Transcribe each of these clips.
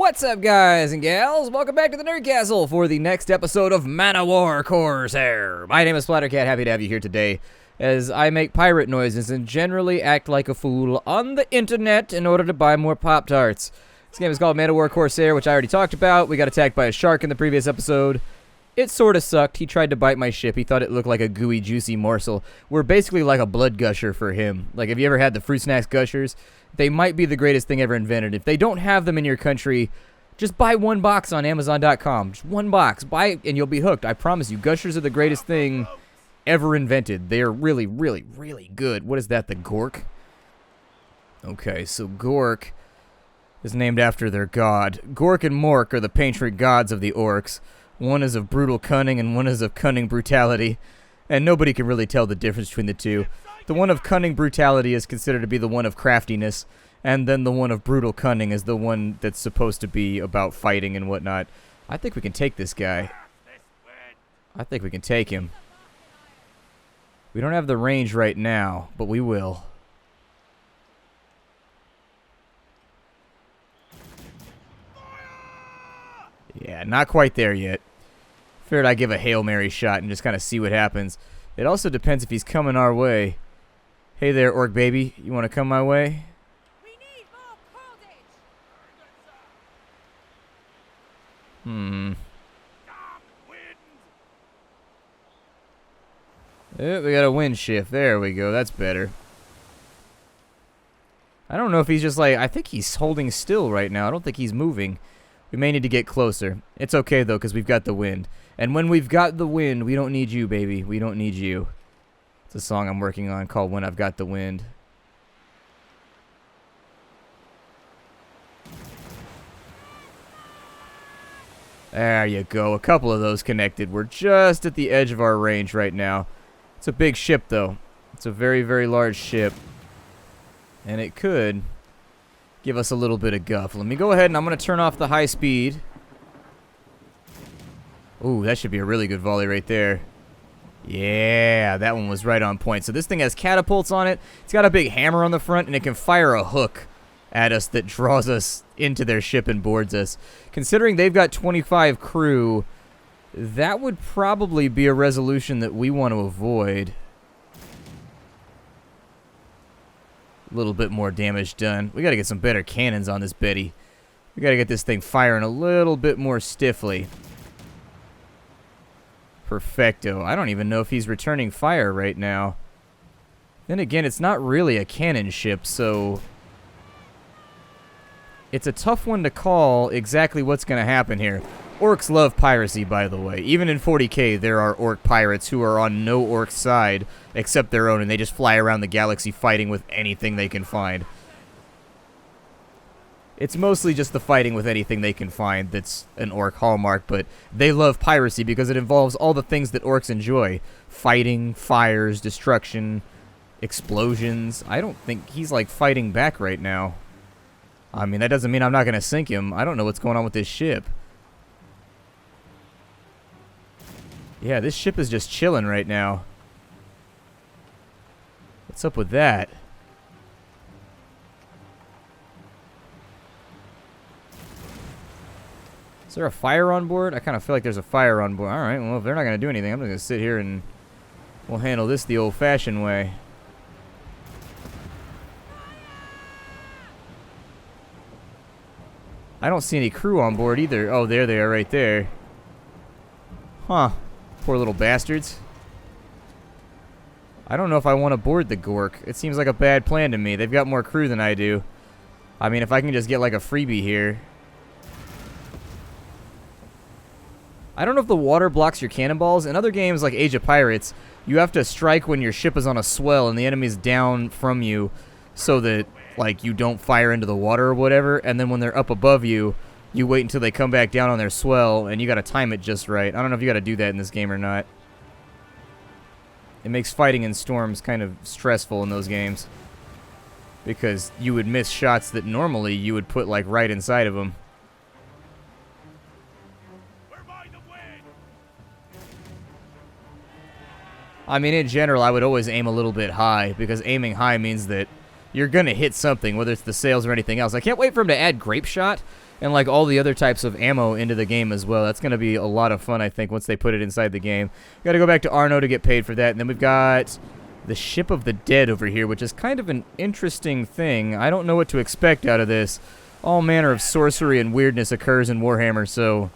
What's up, guys and gals? Welcome back to the Nerd Castle for the next episode of Man O War Corsair. My name is Splattercat, happy to have you here today, as I make pirate noises and generally act like a fool on the internet in order to buy more Pop-Tarts. This game is called Man O War Corsair, which I already talked about. We got attacked by a shark in the previous episode. It sort of sucked. He tried to bite my ship. He thought it looked like a gooey, juicy morsel. We're basically like a blood gusher for him. Like, have you ever had the Fruit Snacks Gushers? They might be the greatest thing ever invented. If they don't have them in your country, just buy one box on Amazon.com. Just one box. Buy it and you'll be hooked. I promise you. Gushers are the greatest thing ever invented. They are really, really, really good. What is that, the Gork? Okay, so Gork is named after their god. Gork and Mork are the patron gods of the orcs. One is of brutal cunning and one is of cunning brutality. And nobody can really tell the difference between the two. The one of cunning brutality is considered to be the one of craftiness, and then the one of brutal cunning is the one that's supposed to be about fighting and whatnot. I think we can take this guy. I think we can take him. We don't have the range right now, but we will. Yeah, not quite there yet. Figured I'd give a Hail Mary shot and just kind of see what happens. It also depends if he's coming our way. Hey there, orc baby. You want to come my way? We need more cordage. We got a wind shift. There we go. That's better. I don't know if he's just like... I think he's holding still right now. I don't think he's moving. We may need to get closer. It's okay, though, because we've got the wind. And when we've got the wind, we don't need you, baby. We don't need you. It's a song I'm working on called When I've Got the Wind. There you go. A couple of those connected. We're just at the edge of our range right now. It's a big ship, though. It's a very, very large ship. And it could give us a little bit of guff. Let me go ahead and I'm going to turn off the high speed. Ooh, that should be a really good volley right there. Yeah, that one was right on point. So this thing has catapults on it. It's got a big hammer on the front, and it can fire a hook at us that draws us into their ship and boards us. Considering they've got 25 crew, that would probably be a resolution that we want to avoid. A little bit more damage done. We got to get some better cannons on this Betty. We got to get this thing firing a little bit more stiffly. Perfecto. I don't even know if he's returning fire right now. Then again, it's not really a cannon ship, so it's a tough one to call exactly what's going to happen here. Orcs love piracy, by the way. Even in 40k, there are orc pirates who are on no orc side except their own, and they just fly around the galaxy fighting with anything they can find. It's mostly just the fighting with anything they can find that's an orc hallmark, but they love piracy because it involves all the things that orcs enjoy. Fighting, fires, destruction, explosions. I don't think he's, like, fighting back right now. I mean, that doesn't mean I'm not going to sink him. I don't know what's going on with this ship. Yeah, this ship is just chilling right now. What's up with that? Is there a fire on board? I kind of feel like there's a fire on board. Alright, well, if they're not going to do anything, I'm just going to sit here and we'll handle this the old-fashioned way. I don't see any crew on board either. Oh, there they are right there. Huh. Poor little bastards. I don't know if I want to board the Gork. It seems like a bad plan to me. They've got more crew than I do. I mean, if I can just get like a freebie here. I don't know if the water blocks your cannonballs. In other games like Age of Pirates, you have to strike when your ship is on a swell and the enemy's down from you so that, like, you don't fire into the water or whatever. And then when they're up above you, you wait until they come back down on their swell, and you got to time it just right. I don't know if you got to do that in this game or not. It makes fighting in storms kind of stressful in those games, because you would miss shots that normally you would put, like, right inside of them. I mean, in general, I would always aim a little bit high, because aiming high means that you're going to hit something, whether it's the sails or anything else. I can't wait for him to add Grape Shot, and like all the other types of ammo into the game as well. That's going to be a lot of fun, I think, once they put it inside the game. Got to go back to Arno to get paid for that, and then we've got the Ship of the Dead over here, which is kind of an interesting thing. I don't know what to expect out of this. All manner of sorcery and weirdness occurs in Warhammer, so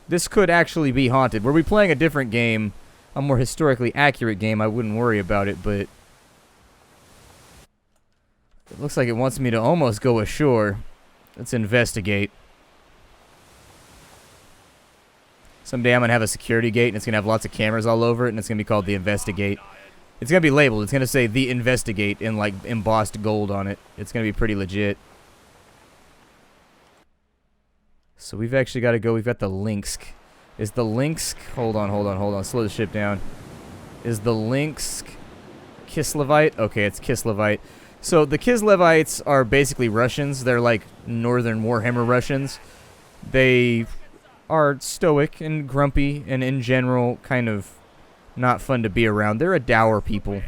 this could actually be haunted. Were we playing a different game, a more historically accurate game, I wouldn't worry about it, but it looks like it wants me to almost go ashore. Let's investigate. Someday I'm going to have a security gate, and it's going to have lots of cameras all over it, and it's going to be called the Investigate. It's going to be labeled. It's going to say the Investigate in, like, embossed gold on it. It's going to be pretty legit. So we've actually got to go. We've got the Lynx. Is the Lynx... Hold on. Slow the ship down. Is the Lynx Kislevite? Okay, it's Kislevite. So the Kislevites are basically Russians. They're like northern Warhammer Russians. They are stoic and grumpy and in general kind of not fun to be around. They're a dour people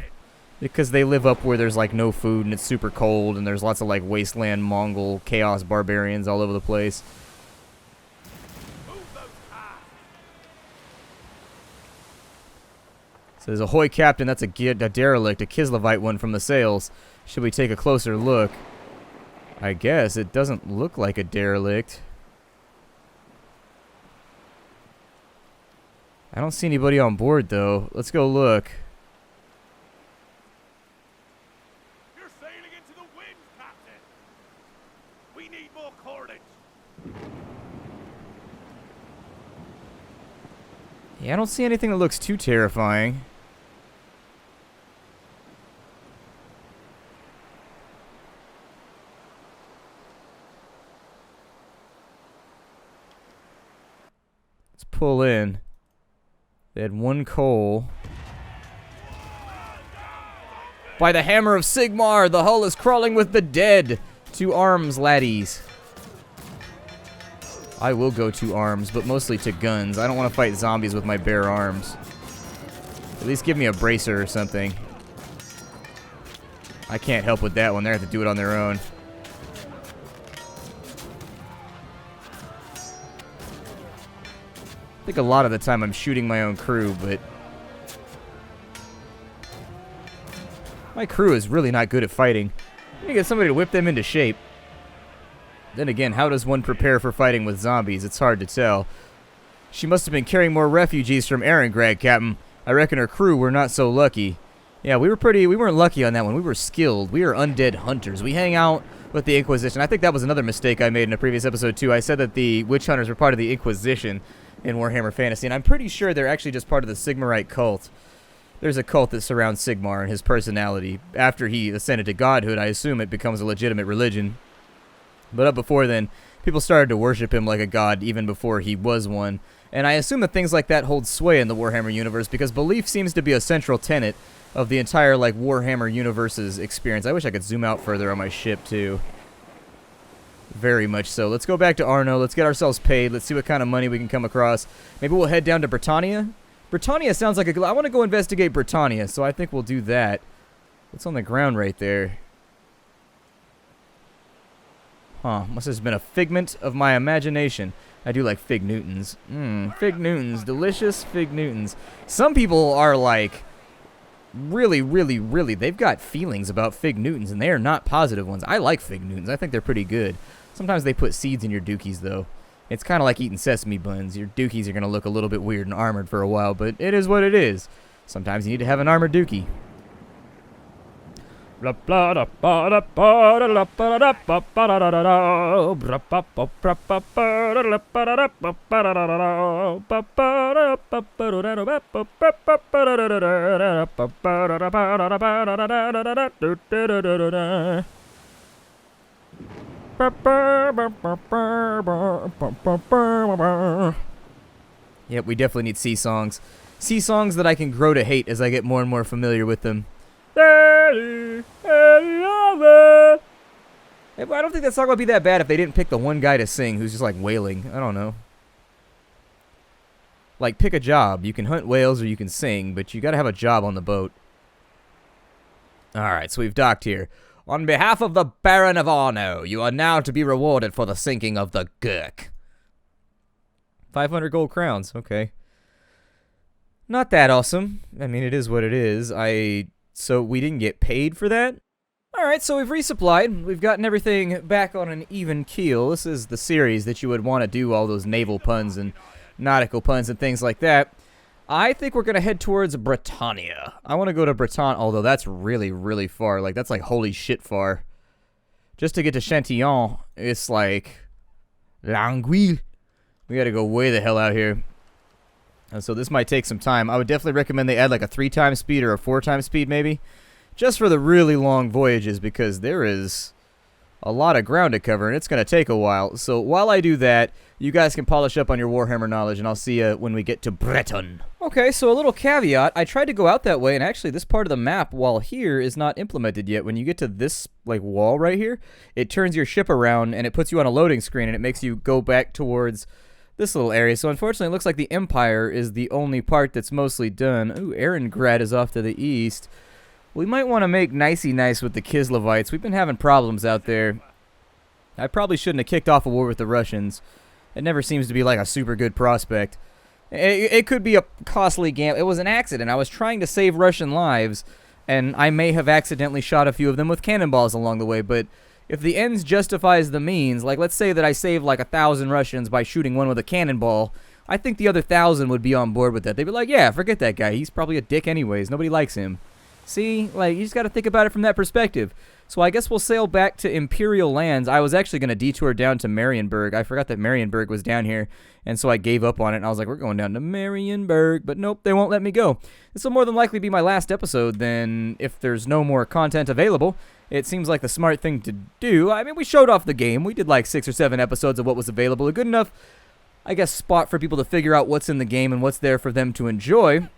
because they live up where there's like no food and it's super cold and there's lots of like wasteland Mongol chaos barbarians all over the place. Says, ahoy, Captain, that's a derelict, a Kislevite one from the sails. Should we take a closer look? I guess it doesn't look like a derelict. I don't see anybody on board, though. Let's go look. You're sailing into the wind, Captain. We need more cordage. Yeah, I don't see anything that looks too terrifying. Let's pull in. They had one coal. By the hammer of Sigmar, the hull is crawling with the dead. To arms, laddies. I will go to arms, but mostly to guns. I don't want to fight zombies with my bare arms. At least give me a bracer or something. I can't help with that one. They have to do it on their own. I think a lot of the time I'm shooting my own crew, but my crew is really not good at fighting. I need to get somebody to whip them into shape. Then again, how does one prepare for fighting with zombies? It's hard to tell. She must have been carrying more refugees from Erengrad, Captain. I reckon her crew were not so lucky. Yeah, we weren't lucky on that one. We were skilled. We are undead hunters. We hang out with the Inquisition. I think that was another mistake I made in a previous episode, too. I said that the witch hunters were part of the Inquisition in Warhammer Fantasy, and I'm pretty sure they're actually just part of the Sigmarite cult. There's a cult that surrounds Sigmar and his personality. After he ascended to godhood, I assume it becomes a legitimate religion. But up before then, people started to worship him like a god even before he was one. And I assume that things like that hold sway in the Warhammer universe because belief seems to be a central tenet of the entire like Warhammer universe's experience. I wish I could zoom out further on my ship too. Very much so. Let's go back to Arno. Let's get ourselves paid. Let's see what kind of money we can come across. Maybe we'll head down to Bretonnia. Bretonnia sounds like a... I want to go investigate Bretonnia, so I think we'll do that. What's on the ground right there? Huh. Must have been a figment of my imagination. I do like Fig Newtons. Fig Newtons. Delicious Fig Newtons. Some people are like... Really, they've got feelings about Fig Newtons, and they are not positive ones. I like Fig Newtons. I think they're pretty good. Sometimes they put seeds in your dookies, though. It's kind of like eating sesame buns. Your dookies are going to look a little bit weird and armored for a while, but it is what it is. Sometimes you need to have an armored dookie. Yep, we definitely need sea songs. Sea songs that I can grow to hate as I get more and more familiar with them. I don't think that song would be that bad if they didn't pick the one guy to sing who's just like wailing. I don't know. Like, pick a job. You can hunt whales or you can sing, but you gotta have a job on the boat. Alright, so we've docked here. On behalf of the Baron of Arno, you are now to be rewarded for the sinking of the Gork. 500 gold crowns, okay. Not that awesome. I mean, it is what it is. So we didn't get paid for that? Alright, so we've resupplied. We've gotten everything back on an even keel. This is the series that you would want to do all those naval puns and nautical puns and things like that. I think we're going to head towards Bretonnia. I want to go to Bretonnia, although that's really, really far. Like, that's like holy shit far. Just to get to Chantillon, it's like Languille. We got to go way the hell out here. And so this might take some time. I would definitely recommend they add like a 3-time speed or a 4-time speed maybe. Just for the really long voyages, because there is a lot of ground to cover and it's going to take a while. So while I do that, you guys can polish up on your Warhammer knowledge, and I'll see you when we get to Breton. Okay, so a little caveat. I tried to go out that way, and actually this part of the map, while here, is not implemented yet. When you get to this like wall right here, it turns your ship around, and it puts you on a loading screen, and it makes you go back towards this little area. So unfortunately, it looks like the Empire is the only part that's mostly done. Ooh, Erengrad is off to the east. We might want to make nicey nice with the Kislevites. We've been having problems out there. I probably shouldn't have kicked off a war with the Russians. It never seems to be like a super good prospect. It could be a costly gamble. It was an accident. I was trying to save Russian lives, and I may have accidentally shot a few of them with cannonballs along the way, but if the ends justifies the means, like let's say that I saved like 1,000 Russians by shooting one with a cannonball, I think the other 1,000 would be on board with that. They'd be like, yeah, forget that guy. He's probably a dick anyways. Nobody likes him. See, like, you just got to think about it from that perspective. So I guess we'll sail back to Imperial lands. I was actually going to detour down to Marienburg. I forgot that Marienburg was down here, and so I gave up on it, and I was like, we're going down to Marienburg, but nope, they won't let me go. This will more than likely be my last episode, then if there's no more content available, it seems like the smart thing to do. I mean, we showed off the game. We did like 6 or 7 episodes of what was available. A good enough, I guess, spot for people to figure out what's in the game and what's there for them to enjoy.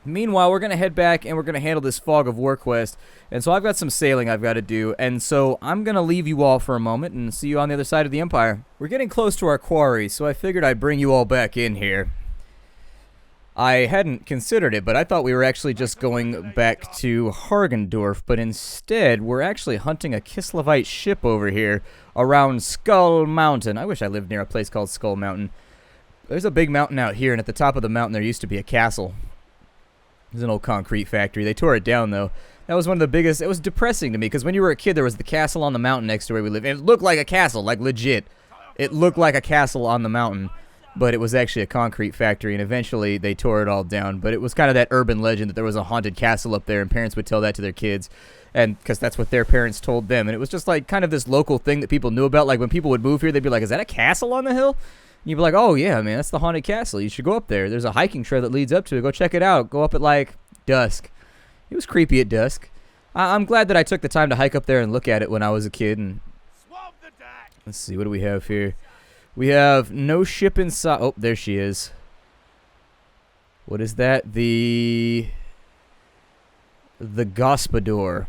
Meanwhile, we're going to head back and we're going to handle this Fog of War quest. And so I've got some sailing I've got to do. And so I'm going to leave you all for a moment and see you on the other side of the Empire. We're getting close to our quarry, so I figured I'd bring you all back in here. I hadn't considered it, but I thought we were actually just going back to Hagendorf. But instead, we're actually hunting a Kislevite ship over here around Skull Mountain. I wish I lived near a place called Skull Mountain. There's a big mountain out here, and at the top of the mountain there used to be a castle. There's an old concrete factory. They tore it down, though. That was one of the biggest... It was depressing to me, because when you were a kid, there was the castle on the mountain next to where we lived. And it looked like a castle, like legit. It looked like a castle on the mountain, but it was actually a concrete factory, and eventually they tore it all down. But it was kind of that urban legend that there was a haunted castle up there, and parents would tell that to their kids, and because that's what their parents told them. And it was just like kind of this local thing that people knew about. Like when people would move here, they'd be like, is that a castle on the hill? You'd be like, oh, yeah, man, that's the haunted castle. You should go up there. There's a hiking trail that leads up to it. Go check it out. Go up at, like, dusk. It was creepy at dusk. I'm glad that I took the time to hike up there and look at it when I was a kid. And let's see, what do we have here? We have no ship inside. Oh, there she is. What is that? The Gospodor,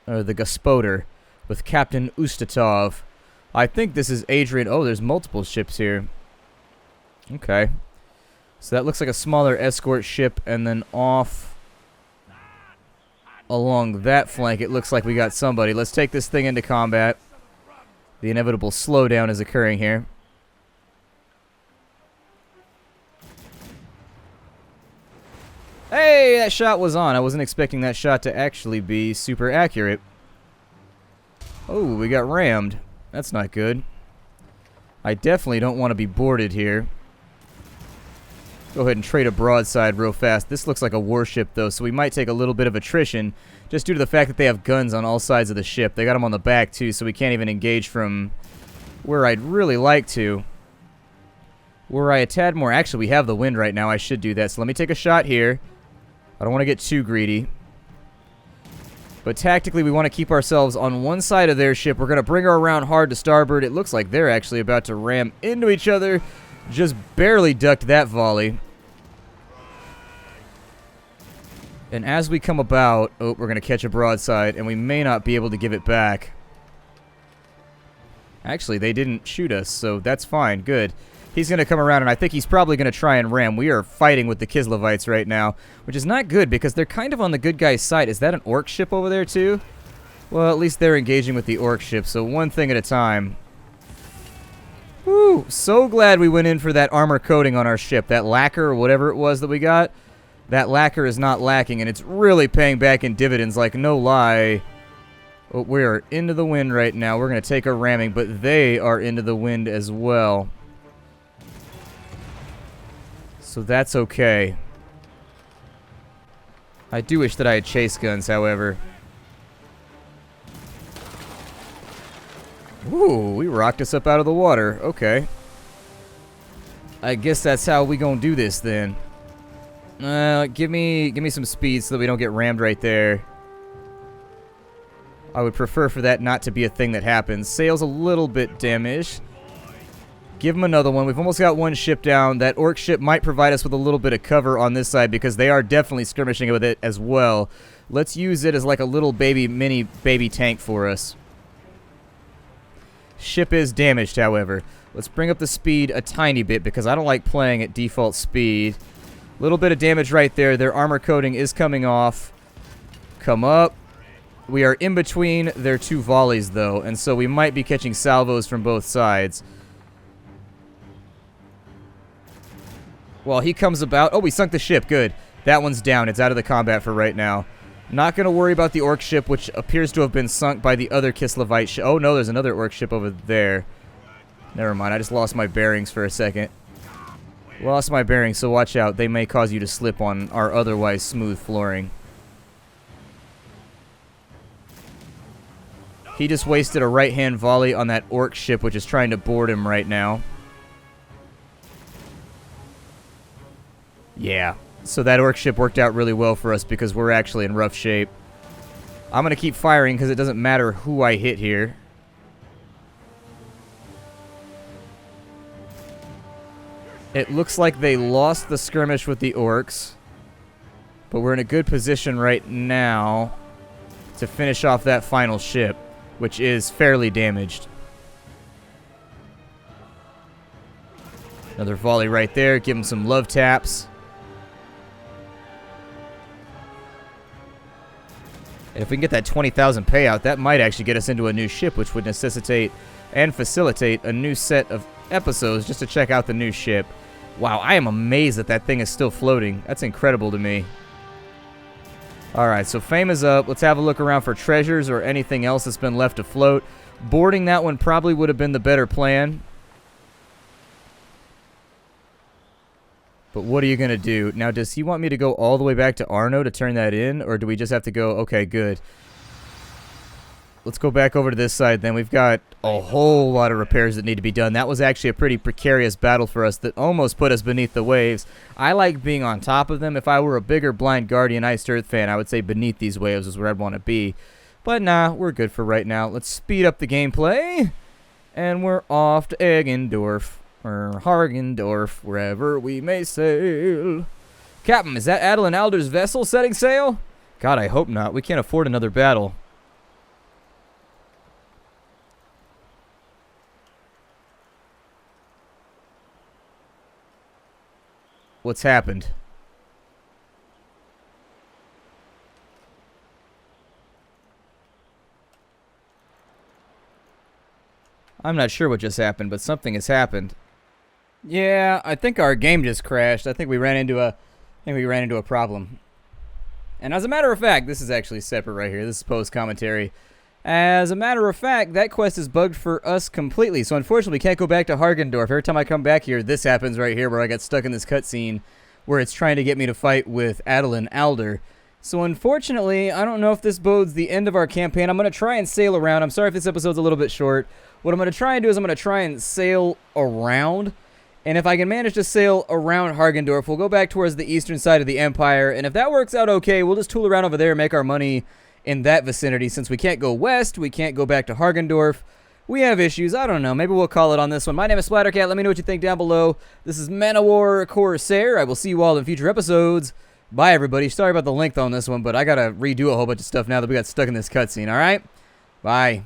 or the Gospodar, with Captain Ustatov. I think this is Adrian. Oh, there's multiple ships here. Okay. So that looks like a smaller escort ship, and then off along that flank, it looks like we got somebody. Let's take this thing into combat. The inevitable slowdown is occurring here. Hey, that shot was on. I wasn't expecting that shot to actually be super accurate. Oh, we got rammed. That's not good. I definitely don't want to be boarded here. Go ahead and trade a broadside real fast. This looks like a warship, though, so we might take a little bit of attrition just due to the fact that they have guns on all sides of the ship. They got them on the back, too, so we can't even engage from where I'd really like to. Were I a tad more... Actually, we have the wind right now. I should do that. So let me take a shot here. I don't want to get too greedy. But tactically, we want to keep ourselves on one side of their ship. We're going to bring her around hard to starboard. It looks like they're actually about to ram into each other. Just barely ducked that volley. And as we come about... Oh, we're going to catch a broadside, and we may not be able to give it back. Actually, they didn't shoot us, so that's fine. Good. He's going to come around, and I think he's probably going to try and ram. We are fighting with the Kislevites right now, which is not good because they're kind of on the good guy's side. Is that an orc ship over there, too? Well, at least they're engaging with the orc ship, so one thing at a time. Woo! So glad we went in for that armor coating on our ship. That lacquer or whatever it was that we got. That lacquer is not lacking, and it's really paying back in dividends, like no lie. Oh, we are into the wind right now. We're going to take a ramming, but they are into the wind as well. So that's okay. I do wish that I had chase guns, however. Ooh, we rocked us up out of the water. Okay. I guess that's how we gonna do this then. Give me some speed so that we don't get rammed right there. I would prefer for that not to be a thing that happens. Sail's a little bit damaged. Give them another one. We've almost got one ship down. That orc ship might provide us with a little bit of cover on this side because they are definitely skirmishing with it as well. Let's use it as like a little mini baby tank for us. Ship is damaged, however. Let's bring up the speed a tiny bit because I don't like playing at default speed. Little bit of damage right there. Their armor coating is coming off. Come up. We are in between their two volleys, though, and so we might be catching salvos from both sides. While he comes about... Oh, we sunk the ship. Good. That one's down. It's out of the combat for right now. Not going to worry about the orc ship, which appears to have been sunk by the other Kislevite ship. Oh, no, there's another orc ship over there. Never mind. I just lost my bearings for a second. Lost my bearings, so watch out. They may cause you to slip on our otherwise smooth flooring. He just wasted a right-hand volley on that orc ship, which is trying to board him right now. Yeah. So that orc ship worked out really well for us because we're actually in rough shape. I'm going to keep firing because it doesn't matter who I hit here. It looks like they lost the skirmish with the orcs. But we're in a good position right now to finish off that final ship, which is fairly damaged. Another volley right there. Give him some love taps. And if we can get that 20,000 payout, that might actually get us into a new ship, which would necessitate and facilitate a new set of episodes just to check out the new ship. Wow, I am amazed that that thing is still floating. That's incredible to me. Alright, so fame is up. Let's have a look around for treasures or anything else that's been left afloat. Boarding that one probably would have been the better plan. But what are you going to do? Now, does he want me to go all the way back to Arno to turn that in? Or do we just have to go... Okay, good. Let's go back over to this side then. We've got a whole lot of repairs that need to be done. That was actually a pretty precarious battle for us that almost put us beneath the waves. I like being on top of them. If I were a bigger Blind Guardian Iced Earth fan, I would say beneath these waves is where I'd want to be. But nah, we're good for right now. Let's speed up the gameplay. And we're off to Eggendorf. Or Hargendorf, wherever we may sail. Captain, is that Adel Alder's vessel setting sail? God, I hope not. We can't afford another battle. What's happened? I'm not sure what just happened, but something has happened. Yeah, I think our game just crashed. I think we ran into a problem. And as a matter of fact, this is actually separate right here. This is post-commentary. As a matter of fact, that quest is bugged for us completely. So unfortunately, we can't go back to Hargendorf. Every time I come back here, this happens right here where I got stuck in this cutscene where it's trying to get me to fight with Adel Alder. So unfortunately, I don't know if this bodes the end of our campaign. I'm going to try and sail around. I'm sorry if this episode's a little bit short. What I'm going to try and do is I'm going to try and sail around. And if I can manage to sail around Hargendorf, we'll go back towards the eastern side of the Empire. And if that works out okay, we'll just tool around over there and make our money in that vicinity. Since we can't go west, we can't go back to Hargendorf. We have issues. I don't know. Maybe we'll call it on this one. My name is Splattercat. Let me know what you think down below. This is Man O War Corsair. I will see you all in future episodes. Bye, everybody. Sorry about the length on this one, but I got to redo a whole bunch of stuff now that we got stuck in this cutscene, all right? Bye.